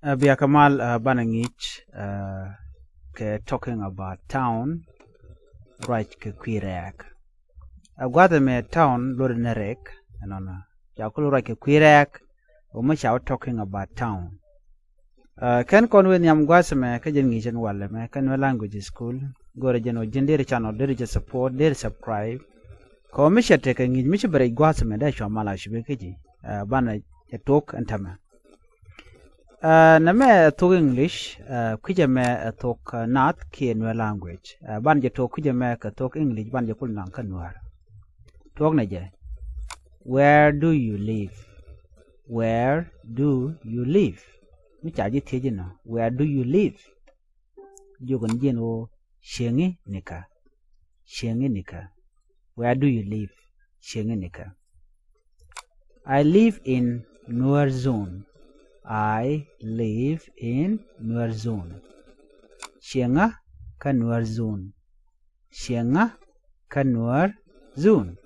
Bia Kamal Banangich talking about town right ke Quirak. Gwada me town lord nerek anona. Jakulu right ke Quirak umashaw talking about town. Ken konwe nyam gwasa me kajen ngichen wale me Nuer Language School go region jindere channel dere support dere subscribe. Ko misha teke ngij misha bare gwasa me da shwamala shibe keji bana talk antama. Name talk English, kuja me talk Nath ki Nuer language. Banje talk kuja me talk English banje kul nang Nuer. Talk naje. Where do you live? Where do you live? Mi chaji teje na. Where do you live? Jogon jeno shengi nika. Shengi nika. Where do you live? Shengi nika. I live in Nuer zone. I live in Nuer zone. Shenga ka Nuer zone. Shenga ka Nuer zone.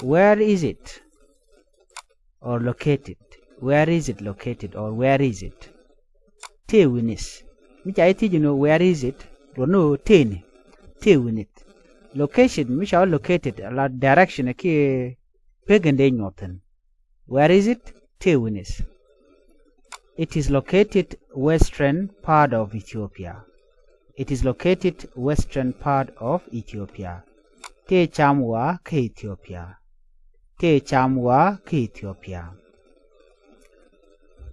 Where is it? Or located? Where is it located? Or where is it? Te winis. Which I think you know where is it? Or no te winit. Location which are located a lot direction aki pegande northern. Where is it? Te winis. It is located western part of Ethiopia. It is located western part of Ethiopia. Te chamwa ke Ethiopia. Te chamwa ke Ethiopia.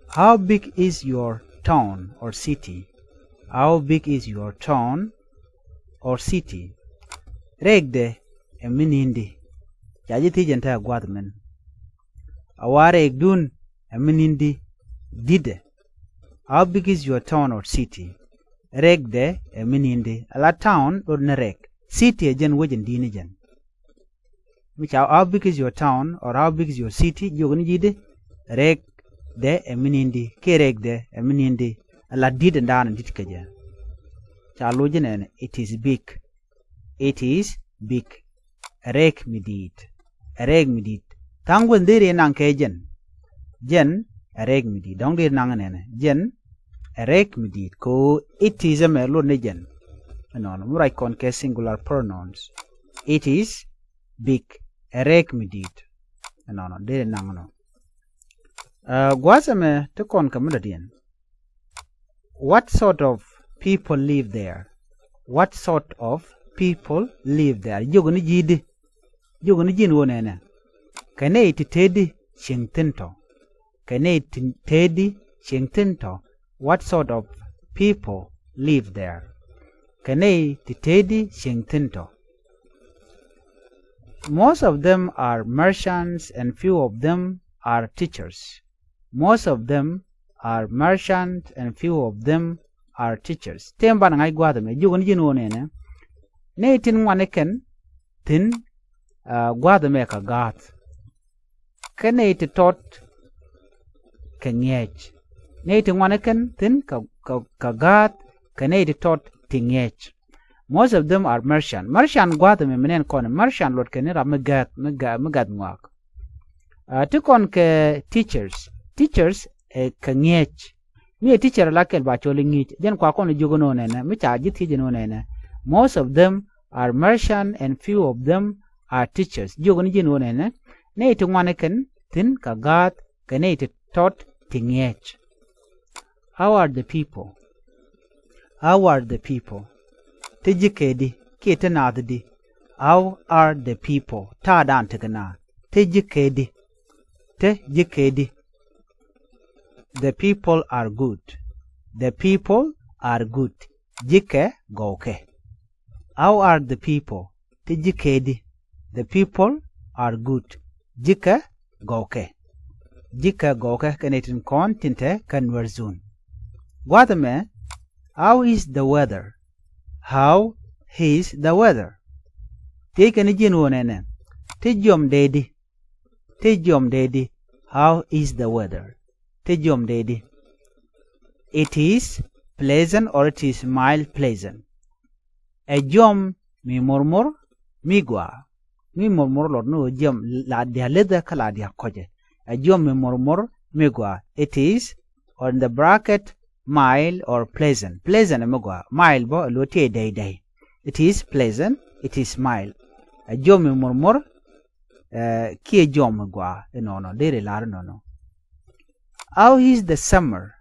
How big is your town or city? How big is your town or city? Regde eminindi. Jajiti jenta gwadmen. Aware egdun eminindi. Dide. How big is your town or city? Regde eminindi. Ala town or nerek. City ajen wajen dinijan. Which how big is your town or how big is your city? Jogani jide. Reg de eminindi. Ke regde eminindi. Ala did down ditkaja. Chalojen it is big. It is big. Reg midid. Reg midid. Tangwen diri nang kejen. Jen reg midid. Dong dir nang nene. Jen reg midid. Ko it is a merlo nejen. No, murai kon ke singular pronouns. It is big. Reg midid. No, dir nang no. Gwasame to kon kamudadian. What sort of people live there? What sort of people live there? Jogoni jidi. Jogoni jin wonene. Kane iti tedi shingtinto. Kane iti tedi shingtinto. What sort of people live there? Kane iti tedi shingtinto. Most of them are merchants and few of them are teachers. Most of them are merchants and few of them are teachers. Temba ngai gwadame jogoni jin wonene. Ne tin waneken tin gwadame ka gat. Kane iti tot kengech. Ne iti waneken tin ka gat. Kane iti tot tingech. Most of them are merchant. Merchant gwadame menen kon merchant lot kenera megad ngwak. Tukon ke teachers. Teachers kengech. Mi teacher lakel ba choli ngich. Jen kwa kon jogono nene. Mi cha jiti jeno nene. Most of them are merchant and few of them are teachers. Jogoni jeno nene. Ne iti waneken tin ka gat. Kane iti tot tingech. How are the people? How are the people? Tejikedi kete naddi. How are the people? Ta dan tegana. Tejikedi. Tejikedi. The people are good. The people are good. Jike goke. How are the people? Tejikedi. The people are good. Jike goke. Jike goke kanetin kon tinte Nuer zone. Guatame, how is the weather? How is the weather? Take any genuine. Tejom dedi. Tejom dedi. How is the weather? Tejom dedi. It is pleasant or it is mild pleasant. A jom mi murmur mi gwa. Mi murmur lor no jom la dia leda kala dia koje. A jom mi murmur mi gwa. It is or in the bracket mild or pleasant. Pleasant amagwa mild bo lote day. It is pleasant, it is mild. A jom murmur ki jom gwa no dere lar no. How is the summer?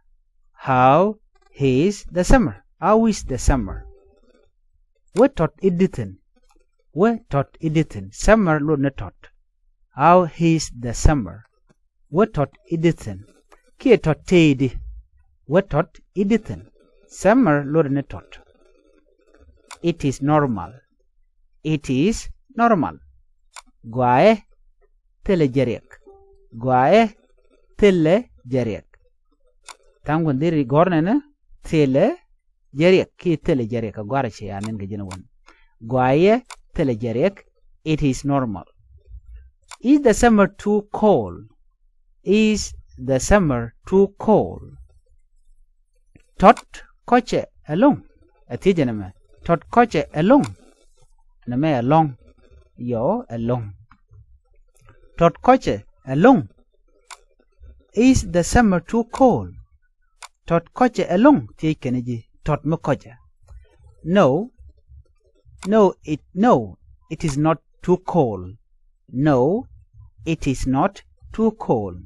How is the summer? How is the summer? What tot editing? What tot editing? Summer lo na tot. How is the summer? What tot editing? Ki tot tedi. What tot editing? Summer lo na tot. It is normal. It is normal. Gwae tele jerek. Gwae tele jerek. Tangun diri gornena tele jerek. Ki tele jerek. Gwara che anen gajina wan. Gwae tele jerek. It is normal. Is the summer too cold? Is the summer too cold? Tot koche along. Atijaname. Tot koche along. Name along. Yo along. Tot koche along. Is the summer too cold? Tot koche along. Ti keneji. Tot mo koche. No. No, it is not too cold. No, it is not too cold.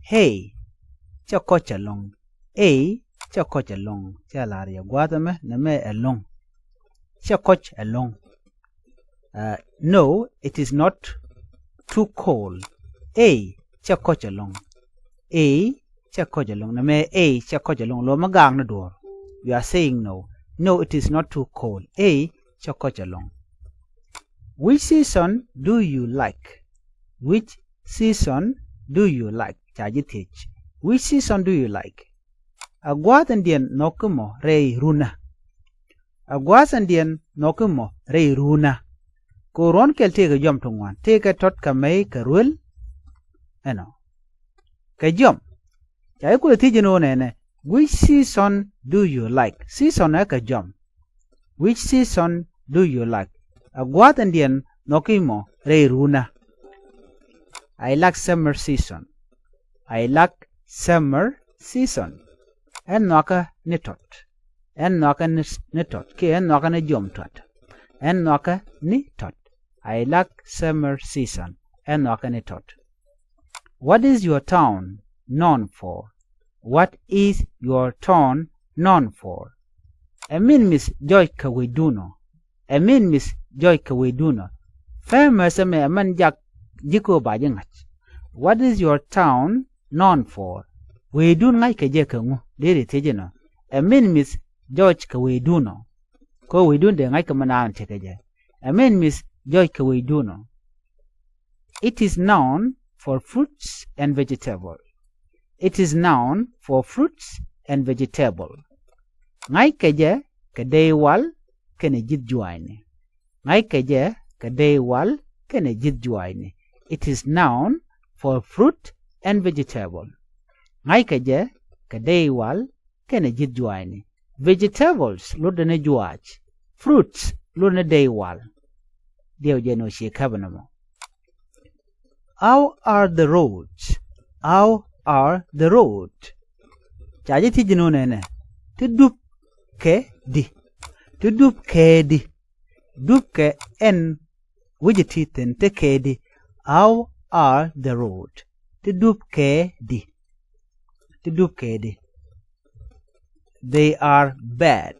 Hey, cha koche along. Hey, cha koche along. Cha laria guadame name along. Cha koche along. No, it is not too cold. A cha koche along. A cha koche along. Name A cha koche along. Lo magang na door. You are saying no. No, it is not too cold. A cha koche along. Which season do you like? Which season do you like? Chaji teach. Which season do you like? Agwatandian nokumo rei runa. Agwatandian nokumo rei runa. Koron kel take a jump to one. Take a tot kamei karul. Eno. Kajum. Chaikul tijino nene. Which season do you like? Season eka jump. Which season do you like? Agwatandian nokimo rei runa. I like summer season. I like summer season. En noka nitot. En noka nitot. Ki en noka ne jom tot. En noka ni tot. I like summer season. En noka ni tot. What is your town known for? What is your town known for? Amin Miss Joy Kawiduno. Amin Miss Joy Kawiduno. Famous ame aman jak jiko bajangach. What is your town known for? We do ngai ka je kangu dere tejeno. Amin Miss George Kawiduno. Ko we do de ngai ka manan tekeje. Amin Miss Joy Kawiduno. It is known for fruits and vegetables. It is known for fruits and vegetables. Ngai keje kadai wal kene jid juaine. Ngai keje kadai wal kene jid juaine. It is known for fruit and vegetable. Ngai keje kadai wal kene jid juaine. Vegetables lodene juach. Fruits lodene day wal. Dio jeno shi kabanamo. How are the roads? How are the roads? Chaji tijino nene. Tudup ke di. Tudup ke di. Dup ke en widgetiten te ke di. How are the roads? Tudup ke di. Tudup ke di. They are bad.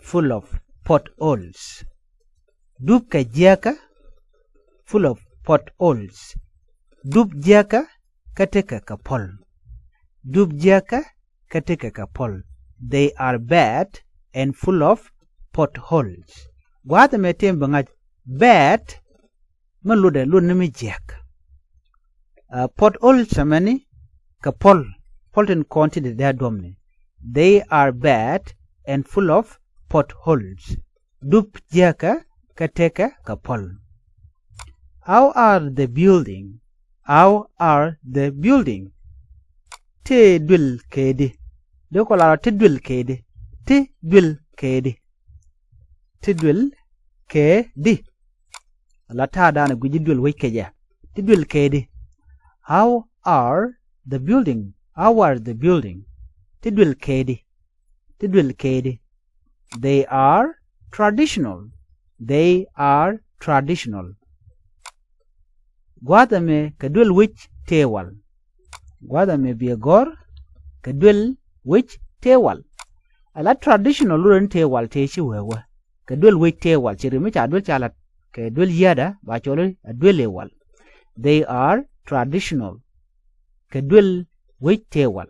Full of potholes. Dup ke jaka. Full of potholes. Dup jaka kateka kapol. Dup jaka kateka kapol. They are bad and full of potholes. Gwata metem bangaj bad malude lunimi jak. Potholes samani kapol. Polten konti de their domni. They are bad and full of potholes. Dup jaka kateka kapol. How are the building? How are the building? Te dwil kedi. Dokola te dwil kedi. Te dwil kedi. Te dwil kedi. Lata dana guji dwil wikeja. Te dwil kedi. How are the building? How are the building? Tidwil kedi. Tidwil kedi. They are traditional. They are traditional. Gwadame kadwil which tewal. Gwadame biagor kadwil which tewal. Ala traditional luren tewal techi wewe. Kadwil which tewal. Chirimich adwil chalat. Kadwil yada bachole adwil ewal. They are traditional. Kadwil which tewal.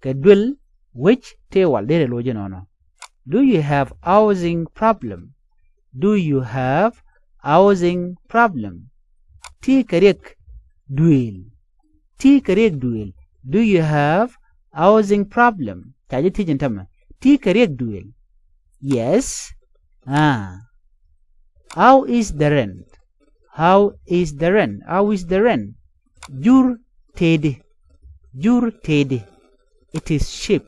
Kadwil which tewal. Dere loje nono. Do you have housing problem? Do you have housing problem? Ti karek duel. Ti karek duel. Do you have housing problem? Chaji ti jentama. Ti karek duel. Yes. How is the rent? How is the rent? How is the rent? Jur tedi. Jur tedi. It is cheap.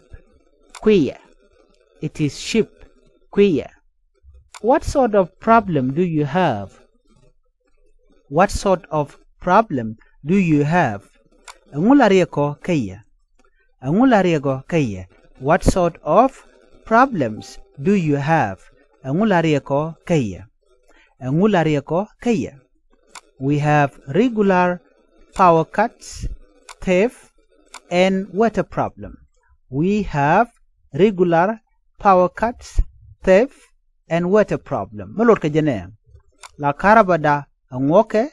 Queer. It is cheap. Queer. What sort of problem do you have? What sort of problem do you have? Angulariako kaya. Angulariako kaya. What sort of problems do you have? Angulariako kaya. Angulariako kaya. We have regular power cuts, theft, and water problem. We have regular power cuts, theft, and water problem. Malot ka jene. La karabada angoke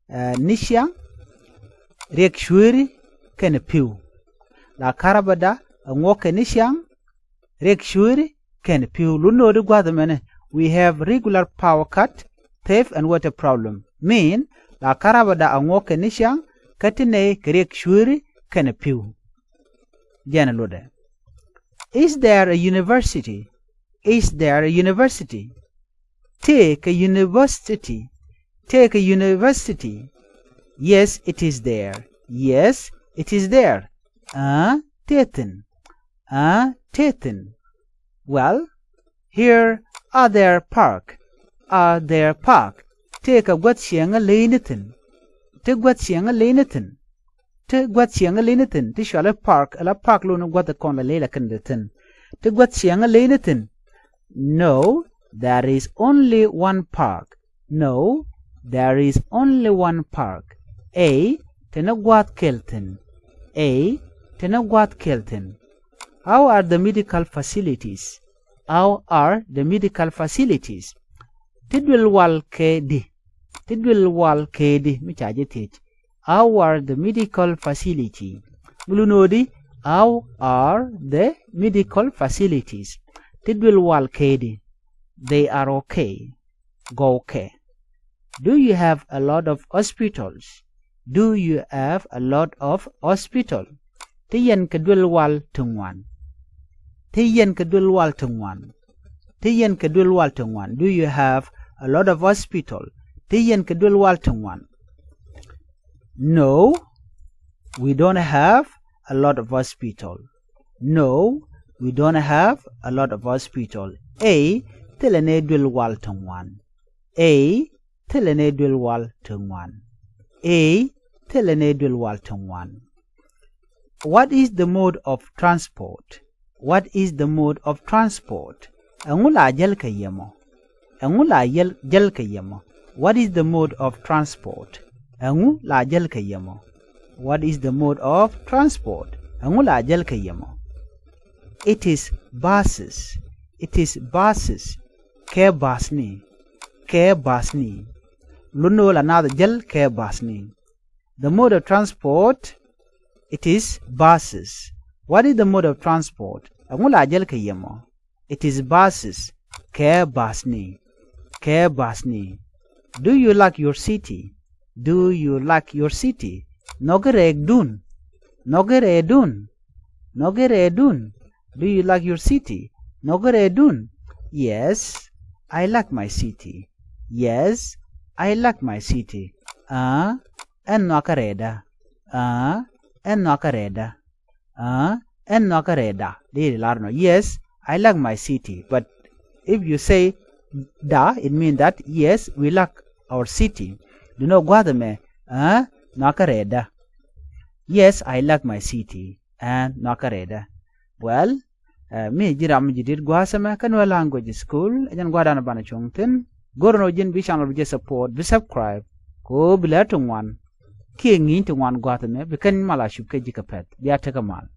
nisha rek shwiri ken piu. La karabada angoke nisha rek shwiri ken piu. Luno de gwadamene. We have regular power cut, theft, and water problem. Mean la karabada angoke nisha katine rek shwiri ken piu. Jana lode. Is there a university? Is there a university? Take a university. Take a university. Yes, it is there. Yes, it is there. Teten. Teten. Well, here are their park. Are their park. Take a gwatsyang a lenitin. Te gwatsyang a lenitin. Te gwatsyang a lenitin. Te shall a park luna gwatakon la lela kanditin. Te gwatsyang a lenitin. No, there is only one park. No, there is only one park. A. Tenagwat Kelton. A. Tenagwat Kelton. How are the medical facilities? How are the medical facilities? Tidwil wal kedi. Tidwil wal kedi. Michaje teach. How are the medical facilities? Mulunodi. How are the medical facilities? Tidwil wal kedi. They are okay. Go okay. Do you have a lot of hospitals? Do you have a lot of hospital? Tiyan kadwil wal tungwan. Tiyan kadwil wal tungwan. Tiyan kadwil wal tungwan. Do you have a lot of hospital? Tiyan kadwil wal tungwan. No, we don't have a lot of hospital. No, we don't have a lot of hospital. A. Telene dwil wal tungwan. A. Telene dwil wal tungwan. A. Telene dwil wal tungwan. What is the mode of transport? What is the mode of transport? Angula jel kayemo. Angula jel kayemo. What is the mode of transport? Angula jel kayemo. What is the mode of transport? Angula jel kayemo. It is buses. It is buses. Ke basni. Ke basni. Luno another jel ke basni. The mode of transport, it is buses. What is the mode of transport? Angula jel kayemo. It is buses. Ke basni. Ke basni. Do you like your city? Do you like your city? Nogere dun. Nogere dun. Nogere dun. Do you like your city? Nogere dun. Yes, I like my city. Yes, I like my city. En nakareda. En nakareda. En nakareda. Yes, I like my city. But if you say da, it means that yes, we like our city. Do not guadame. Nakareda. Yes, I like my city. and nakareda. Well, mi jiram jidit gwasama kan Nuer Language School jan gwadana bana chungtin gorno jin bi channel bi support bi subscribe ko bila tungwan ki ngi tungwan gwatame bi kan mala shubke jikapet biya takamal.